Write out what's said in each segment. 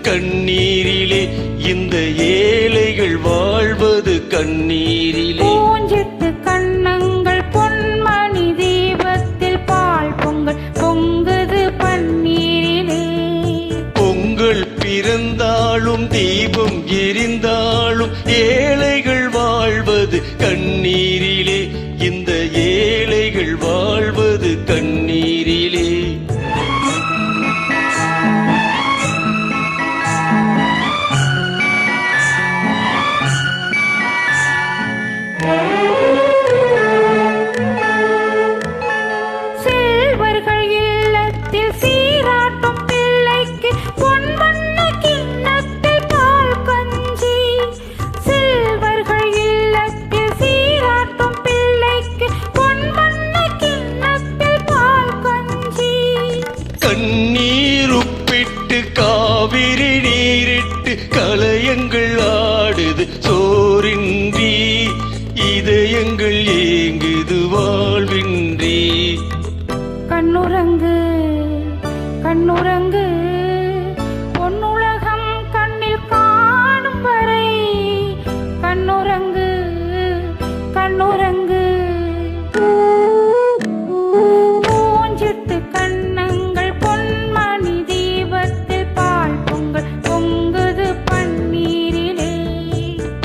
கண்ணீரிலே, இந்த ஏழைகள் வாழ்வது கண்ணீரிலே. பூஞ்சிட்டு கண்ணங்கள் பொன்மணி தீபத்தில் பால் பொங்கல் பொங்குது பன்னீரிலே. பொங்கல் பிறந்தாலும் தீபம் எரிந்தாலும் ஏழைகள் வாழ்வது கண்ணீரிலே, இந்த ஏழைகள் வாழ்வது கண்ணீரிலே. செல்வர்கள் இல்லத்தில் சீராட்டும் பிள்ளைக்கு பொன்வண்ண கிண்ணத்தில் பால் கஞ்சி. செல்வர்கள் இல்லத்தில் சீராட்டும் பிள்ளைக்கு பொன்வண்ண கிண்ணத்தில் பால் கஞ்சி. கண்ணீர் உப்பிட்டு காவிரி நீரிட்டு கலயங்கள் ஆடுது சோரின்றி, இதயங்கள் ஏங்குது வாழ்வின்றி. கண்ணுறங்கு கண்ணுறங்கு பொன்னுலகம் கண்ணில் காணும் வரை. கண்ணுறங்கு கண்ணுறங்கு பூஞ்சிட்டு கண்ணங்கள் பொன்மணி தீபத்தில் பால் பொங்கல் பொங்குது பன்னீரிலே.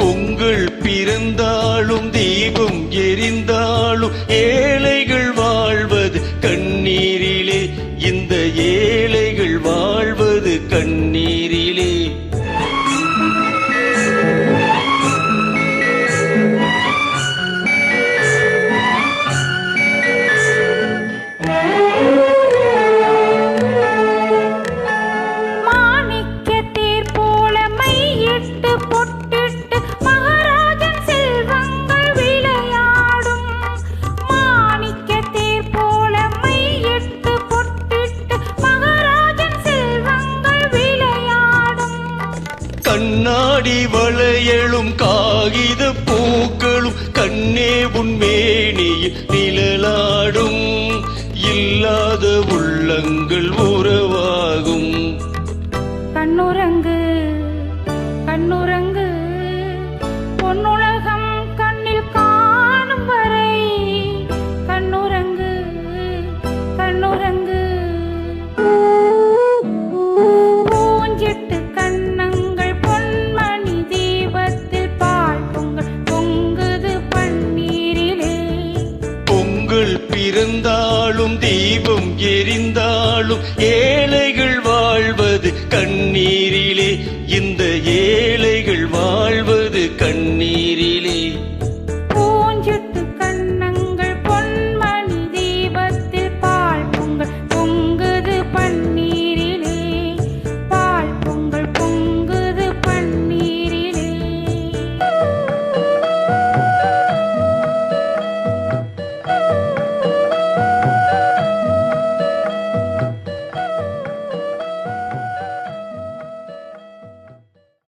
பொங்கல் பிறந்தாலும் தீபம் எரிந்தாலும் ஏழைகள் வாழ்வது கண்ணீரிலே, இந்த ஏழைகள் வாழ்வது கண்ணீரிலே. மாணிக்கத்தேர் போல மையிட்டு பொட்டிட்டு மகாராஜன் செல்வங்கள் விளையாடும். மாணிக்கத்தேர் போல மையிட்டு பொட்டிட்டு மகாராஜன் செல்வங்கள் விளையாடும். கண்ணாடி வளையலும் காகித பூக்களும் கண்ணே உன் மேனியில் நிழலாடும், இல்லாத உள்ளங்கள் உறவாகும். கண்ணுறங்கு கண்ணுறங்கு